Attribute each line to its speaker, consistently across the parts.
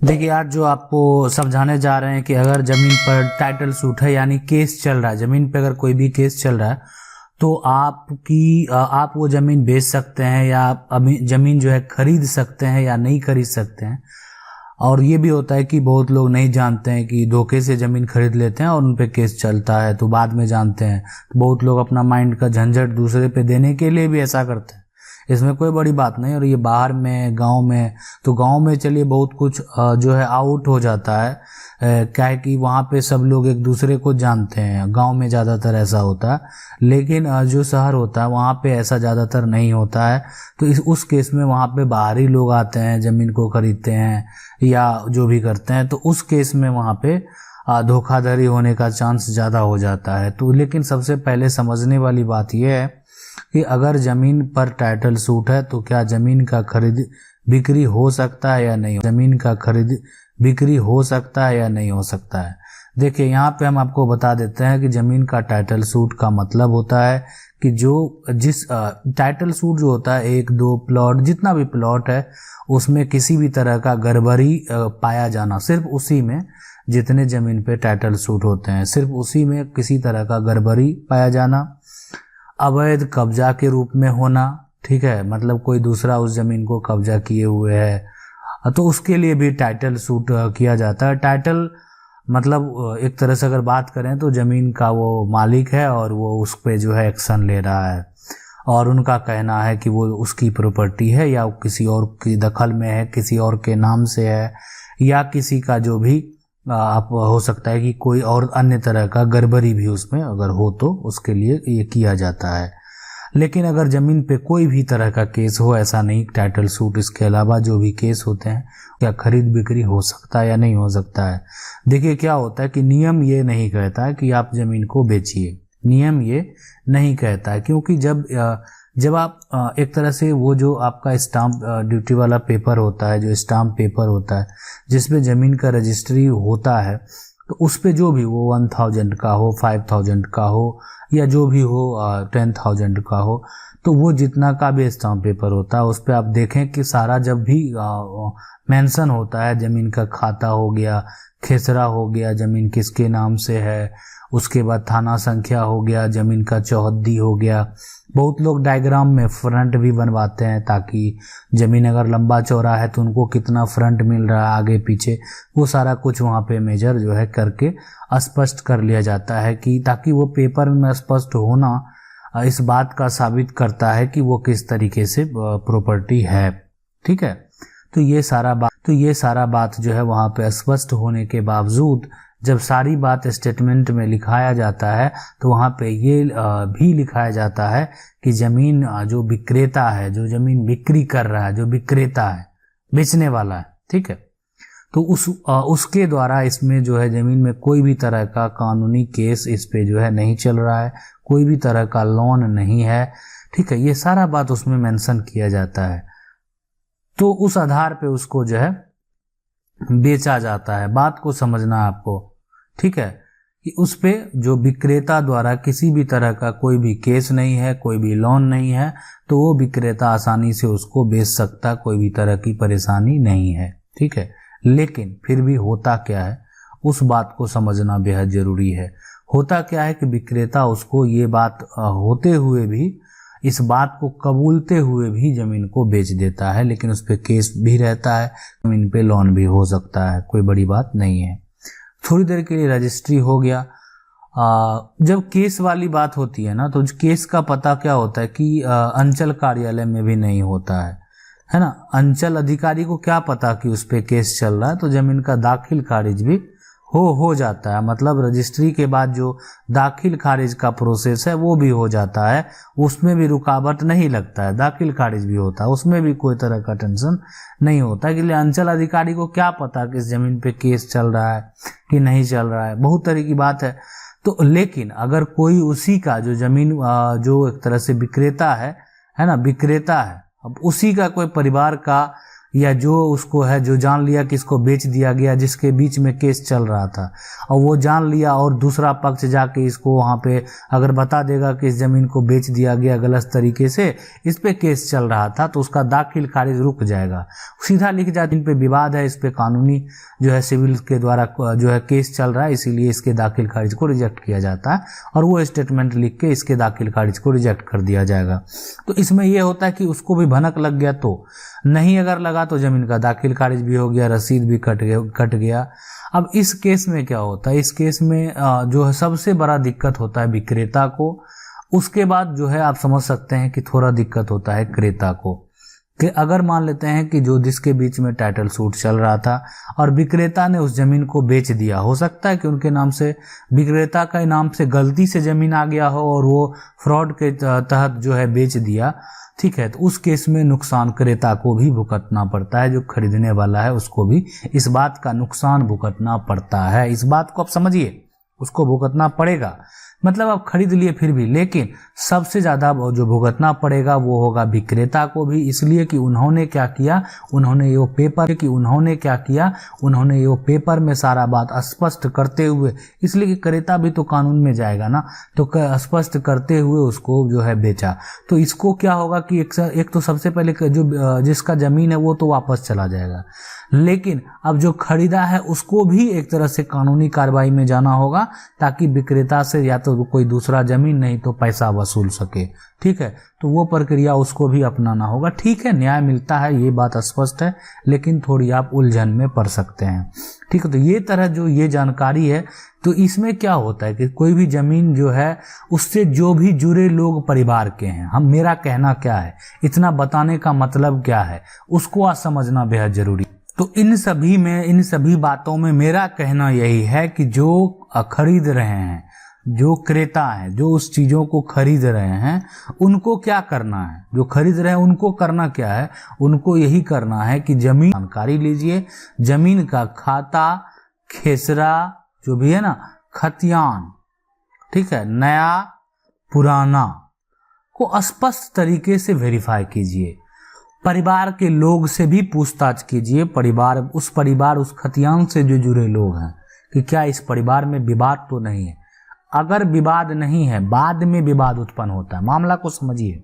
Speaker 1: देखिए आज जो आपको समझाने जा रहे हैं कि अगर जमीन पर टाइटल सूट है यानी केस चल रहा है, जमीन पे अगर कोई भी केस चल रहा है तो आप वो जमीन बेच सकते हैं या अभी जमीन जो है खरीद सकते हैं या नहीं खरीद सकते हैं। और ये भी होता है कि बहुत लोग नहीं जानते हैं कि धोखे से जमीन खरीद लेते हैं और उन पे केस चलता है तो बाद में जानते हैं। तो बहुत लोग अपना माइंड का झंझट दूसरे पे देने के लिए भी ऐसा करते हैं। इसमें कोई बड़ी बात नहीं। और ये बाहर में गांव में तो गांव में चलिए बहुत कुछ जो है आउट हो जाता है, क्या है कि वहाँ पे सब लोग एक दूसरे को जानते हैं। गांव में ज़्यादातर ऐसा होता है, लेकिन जो शहर होता है वहाँ पे ऐसा ज़्यादातर नहीं होता है। तो उस केस में वहाँ पे बाहरी लोग आते हैं, ज़मीन को खरीदते हैं या जो भी करते हैं, तो उस केस में वहाँ पे धोखाधड़ी होने का चांस ज़्यादा हो जाता है। तो लेकिन सबसे पहले समझने वाली बात यह है कि अगर ज़मीन पर टाइटल सूट है तो क्या ज़मीन का खरीद बिक्री हो सकता है या नहीं, ज़मीन का खरीद बिक्री हो सकता है या नहीं हो सकता है। देखिए यहाँ पे हम आपको बता देते हैं कि ज़मीन का टाइटल सूट का मतलब होता है कि जिस टाइटल सूट जो होता है, एक दो प्लॉट जितना भी प्लॉट है उसमें किसी भी तरह का गड़बड़ी पाया जाना, सिर्फ उसी में जितने ज़मीन पे टाइटल सूट होते हैं सिर्फ उसी में किसी तरह का गड़बड़ी पाया जाना, अवैध कब्जा के रूप में होना, ठीक है, मतलब कोई दूसरा उस जमीन को कब्जा किए हुए है तो उसके लिए भी टाइटल सूट किया जाता है। टाइटल मतलब एक तरह से अगर बात करें तो जमीन का वो मालिक है और वो उस पे जो है एक्शन ले रहा है और उनका कहना है कि वो उसकी प्रॉपर्टी है या किसी और की दखल में है, किसी और के नाम से है या किसी का जो भी आप हो सकता है कि कोई और अन्य तरह का गड़बड़ी भी उसमें अगर हो तो उसके लिए ये किया जाता है। लेकिन अगर ज़मीन पे कोई भी तरह का केस हो, ऐसा नहीं, टाइटल सूट इसके अलावा जो भी केस होते हैं, क्या खरीद बिक्री हो सकता है या नहीं हो सकता है। देखिए क्या होता है कि नियम ये नहीं कहता है कि आप ज़मीन को बेचिए, नियम ये नहीं कहता है, क्योंकि जब आप एक तरह से वो जो आपका स्टाम्प ड्यूटी वाला पेपर होता है, जो स्टाम्प पेपर होता है जिसमें ज़मीन का रजिस्ट्री होता है, तो उस पे जो भी वो 1000 का हो, 5000 का हो या जो भी हो 10,000 का हो, तो वो जितना का भी स्टाम्प पेपर होता है उस पे आप देखें कि सारा जब भी मेंशन होता है, ज़मीन का खाता हो गया, खेसरा हो गया, ज़मीन किसके नाम से है, उसके बाद थाना संख्या हो गया, ज़मीन का चौहद्दी हो गया। बहुत लोग डायग्राम में फ्रंट भी बनवाते हैं ताकि ज़मीन अगर लंबा चौड़ा है तो उनको कितना फ्रंट मिल रहा है आगे पीछे, वो सारा कुछ वहाँ पे मेजर जो है करके स्पष्ट कर लिया जाता है कि ताकि वो पेपर में स्पष्ट होना इस बात का साबित करता है कि वो किस तरीके से प्रॉपर्टी है, ठीक है। तो ये सारा बात जो है वहाँ पे स्पष्ट होने के बावजूद जब सारी बात स्टेटमेंट में लिखाया जाता है तो वहाँ पे ये भी लिखाया जाता है कि ज़मीन जो विक्रेता है, जो ज़मीन बिक्री कर रहा है, जो विक्रेता है, बेचने वाला है, ठीक है, तो उसके द्वारा इसमें जो है ज़मीन में कोई भी तरह का कानूनी केस इस पे जो है नहीं चल रहा है, कोई भी तरह का लोन नहीं है, ठीक है, ये सारा बात उसमें मेंशन किया जाता है। तो उस आधार पे उसको जो है बेचा जाता है। बात को समझना आपको, ठीक है, कि उस पे जो विक्रेता द्वारा किसी भी तरह का कोई भी केस नहीं है, कोई भी लोन नहीं है, तो वो विक्रेता आसानी से उसको बेच सकता, कोई भी तरह की परेशानी नहीं है, ठीक है। लेकिन फिर भी होता क्या है उस बात को समझना बेहद जरूरी है। होता क्या है कि विक्रेता उसको ये बात होते हुए भी, इस बात को कबूलते हुए भी ज़मीन को बेच देता है, लेकिन उस पे केस भी रहता है, ज़मीन पे लोन भी हो सकता है, कोई बड़ी बात नहीं है। थोड़ी देर के लिए रजिस्ट्री हो गया। जब केस वाली बात होती है ना तो केस का पता क्या होता है कि अंचल कार्यालय में भी नहीं होता है ना। अंचल अधिकारी को क्या पता कि उस पे केस चल रहा है, तो ज़मीन का दाखिल खारिज भी हो जाता है। मतलब रजिस्ट्री के बाद जो दाखिल खारिज का प्रोसेस है वो भी हो जाता है, उसमें भी रुकावट नहीं लगता है, दाखिल खारिज भी होता है, उसमें भी कोई तरह का टेंशन नहीं होता है। कि अंचल अधिकारी को क्या पता कि इस जमीन पे केस चल रहा है कि नहीं चल रहा है, बहुत तरह की बात है। तो लेकिन अगर कोई उसी का जो जमीन जो एक तरह से विक्रेता है ना, विक्रेता है, अब उसी का कोई परिवार का या जो उसको है जो जान लिया कि इसको बेच दिया गया, जिसके बीच में केस चल रहा था, और वो जान लिया और दूसरा पक्ष जाके इसको वहाँ पे अगर बता देगा कि इस ज़मीन को बेच दिया गया गलत तरीके से, इस पे केस चल रहा था, तो उसका दाखिल खारिज रुक जाएगा। सीधा लिख जाए इन पे विवाद है, इस पे कानूनी जो है सिविल के द्वारा जो है केस चल रहा है, इसीलिए इसके दाखिल खारिज को रिजेक्ट किया जाता है और वो स्टेटमेंट लिख के इसके दाखिल खारिज को रिजेक्ट कर दिया जाएगा। तो इसमें यह होता है कि उसको भी भनक लग गया, तो नहीं अगर लगा तो जमीन का दाखिल खारिज भी हो गया, रसीद भी कट गया। अब इस केस में क्या होता है, इस केस में जो है सबसे बड़ा दिक्कत होता है विक्रेता को, उसके बाद जो है आप समझ सकते हैं कि थोड़ा दिक्कत होता है क्रेता को। कि अगर मान लेते हैं कि जो जिसके बीच में टाइटल सूट चल रहा था और विक्रेता ने उस जमीन को बेच दिया, हो सकता है कि उनके नाम से, विक्रेता के नाम से गलती से जमीन आ गया हो और वो फ्रॉड के तहत जो है बेच दिया, ठीक है, तो उस केस में नुकसान क्रेता को भी भुगतना पड़ता है, जो खरीदने वाला है उसको भी इस बात का नुकसान भुगतना पड़ता है। इस बात को आप समझिए, उसको भुगतना पड़ेगा, मतलब आप खरीद लिए फिर भी, लेकिन सबसे ज़्यादा जो भुगतना पड़ेगा वो होगा विक्रेता को भी, इसलिए कि उन्होंने क्या किया, उन्होंने ये पेपर में सारा बात स्पष्ट करते हुए, इसलिए कि क्रेता भी तो कानून में जाएगा ना, तो स्पष्ट करते हुए उसको जो है बेचा। तो इसको क्या होगा कि एक तो सबसे पहले जो जिसका ज़मीन है वो तो वापस चला जाएगा, लेकिन अब जो खरीदा है उसको भी एक तरह से कानूनी कार्रवाई में जाना होगा, ताकि विक्रेता से या तो कोई दूसरा जमीन नहीं तो पैसा वसूल सके, ठीक है, तो वो प्रक्रिया उसको भी अपनाना होगा। ठीक है, न्याय मिलता है, ये बात स्पष्ट है, लेकिन थोड़ी आप उलझन में पड़ सकते हैं, ठीक है। तो ये तरह जो ये जानकारी है, तो इसमें क्या होता है कि कोई भी जमीन जो है उससे जो भी जुड़े लोग परिवार के हैं, मेरा कहना क्या है, इतना बताने का मतलब क्या है, उसको आज समझना बेहद जरूरी। तो इन सभी बातों में मेरा कहना यही है कि जो खरीद रहे हैं, जो क्रेता हैं, जो उस चीज़ों को खरीद रहे हैं, उनको क्या करना है, जो खरीद रहे हैं उनको करना क्या है, उनको यही करना है कि जमीन जानकारी लीजिए, जमीन का खाता, खेसरा जो भी है ना, खतियान, ठीक है, नया पुराना को स्पष्ट तरीके से वेरीफाई कीजिए। परिवार के लोग से भी पूछताछ कीजिए, उस खतियान से जो जुड़े लोग हैं, कि क्या इस परिवार में विवाद तो नहीं है। अगर विवाद नहीं है, बाद में विवाद उत्पन्न होता है, मामला को समझिए।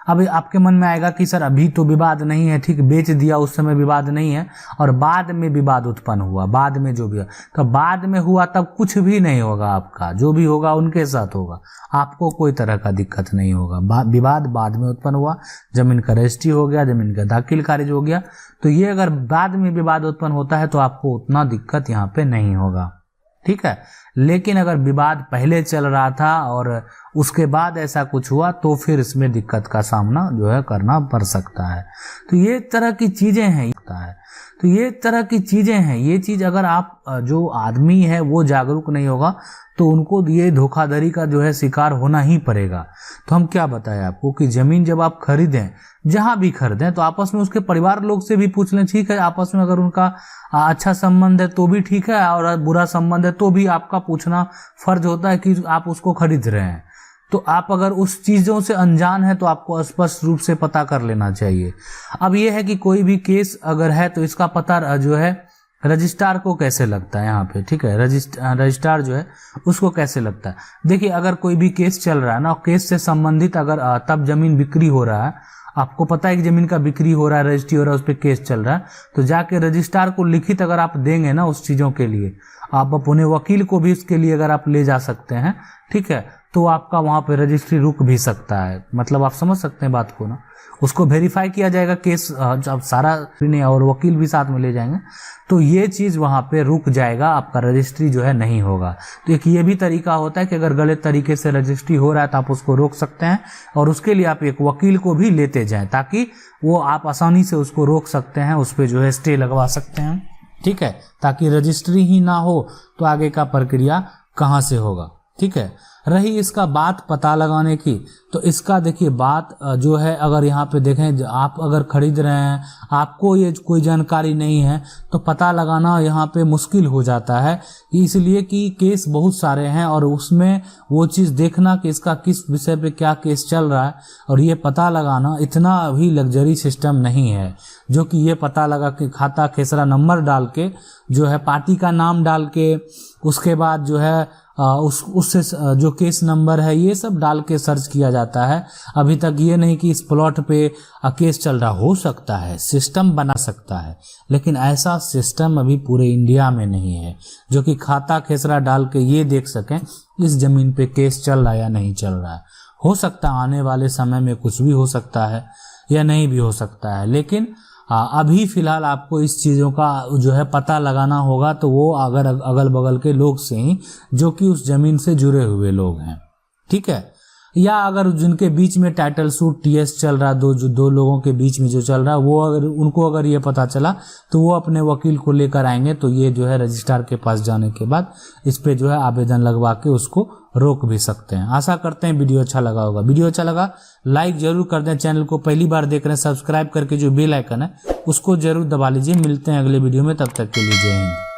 Speaker 1: अब आपके मन में आएगा कि सर अभी तो विवाद नहीं है, ठीक, बेच दिया उस समय विवाद नहीं है, और बाद में विवाद उत्पन्न हुआ, बाद में जो भी, तो बाद में हुआ तब कुछ भी नहीं होगा, आपका जो भी होगा उनके साथ होगा, आपको कोई तरह का दिक्कत नहीं होगा। विवाद बाद में उत्पन्न हुआ, जमीन का रजिस्ट्री हो गया, जमीन का दाखिल खारिज हो गया, तो ये अगर बाद में विवाद उत्पन्न होता है तो आपको उतना दिक्कत यहाँ पे नहीं होगा, ठीक है। लेकिन अगर विवाद पहले चल रहा था और उसके बाद ऐसा कुछ हुआ तो फिर इसमें दिक्कत का सामना जो है करना पड़ सकता है। तो ये तरह की चीजें हैं, ये चीज अगर आप जो आदमी है वो जागरूक नहीं होगा तो उनको ये धोखाधड़ी का जो है शिकार होना ही पड़ेगा। तो हम क्या बताएं आपको कि जमीन जब आप खरीदें, जहां भी खरीदें, तो आपस में उसके परिवार लोग से भी पूछ लें, ठीक है, आपस में अगर उनका अच्छा संबंध है तो भी ठीक है, और बुरा संबंध है तो भी आपका पूछना फर्ज होता है कि आप उसको खरीद रहे हैं। तो आप अगर उस चीज़ों से अनजान है तो आपको स्पष्ट रूप से पता कर लेना चाहिए। अब यह है कि कोई भी केस अगर है तो इसका पता जो है रजिस्ट्रार को कैसे लगता है यहाँ पे, ठीक है, रजिस्ट्रार जो है उसको कैसे लगता है। देखिए, अगर कोई भी केस चल रहा है ना, केस से संबंधित अगर तब जमीन बिक्री हो रहा है, आपको पता है कि जमीन का बिक्री हो रहा है, रजिस्ट्री हो रहा है, उस पर केस चल रहा है, तो जाके रजिस्ट्रार को लिखित अगर आप देंगे ना उस चीज़ों के लिए, आप अपने वकील को भी इसके लिए अगर आप ले जा सकते हैं, ठीक है, तो आपका वहाँ पे रजिस्ट्री रुक भी सकता है। मतलब आप समझ सकते हैं बात को ना, उसको वेरीफाई किया जाएगा केस, जब सारा और वकील भी साथ में ले जाएंगे तो ये चीज़ वहाँ पे रुक जाएगा, आपका रजिस्ट्री जो है नहीं होगा। तो एक ये भी तरीका होता है कि अगर गलत तरीके से रजिस्ट्री हो रहा है तो आप उसको रोक सकते हैं, और उसके लिए आप एक वकील को भी लेते जाएं ताकि वो आप आसानी से उसको रोक सकते हैं, उस पर जो है स्टे लगवा सकते हैं, ठीक है, ताकि रजिस्ट्री ही ना हो तो आगे का प्रक्रिया कहाँ से होगा। ठीक है। रही इसका बात पता लगाने की, तो इसका देखिए बात जो है, अगर यहाँ पे देखें, आप अगर खरीद रहे हैं, आपको ये कोई जानकारी नहीं है, तो पता लगाना यहाँ पे मुश्किल हो जाता है, इसलिए कि केस बहुत सारे हैं और उसमें वो चीज़ देखना कि इसका किस विषय पे क्या केस चल रहा है, और ये पता लगाना इतना भी लग्जरी सिस्टम नहीं है जो कि ये पता लगा कि खाता खेसरा नंबर डाल के जो है, पार्टी का नाम डाल के, उसके बाद जो है उससे जो केस नंबर है ये सब डाल के सर्च किया जाता है। अभी तक ये नहीं कि इस प्लॉट पे केस चल रहा, हो सकता है सिस्टम बना सकता है, लेकिन ऐसा सिस्टम अभी पूरे इंडिया में नहीं है जो कि खाता खेसरा डाल के ये देख सकें इस जमीन पे केस चल रहा है या नहीं चल रहा है। हो सकता है आने वाले समय में कुछ भी हो सकता है या नहीं भी हो सकता है, लेकिन अभी फिलहाल आपको इस चीज़ों का जो है पता लगाना होगा, तो वो अगर अगल बगल के लोग से ही जो कि उस जमीन से जुड़े हुए लोग हैं, ठीक है। या अगर जिनके बीच में टाइटल सूट टीएस चल रहा है, दो लोगों के बीच में जो चल रहा है, वो अगर उनको अगर ये पता चला तो वो अपने वकील को लेकर आएंगे, तो ये जो है रजिस्ट्रार के पास जाने के बाद इस पे जो है आवेदन लगवा के उसको रोक भी सकते हैं। आशा करते हैं वीडियो अच्छा लगा होगा। वीडियो अच्छा लगा लाइक जरूर कर दें, चैनल को पहली बार देख रहे हैं सब्सक्राइब करके जो बेल आइकन है उसको जरूर दबा लीजिए। मिलते हैं अगले वीडियो में, तब तक के लिए जय हिंद।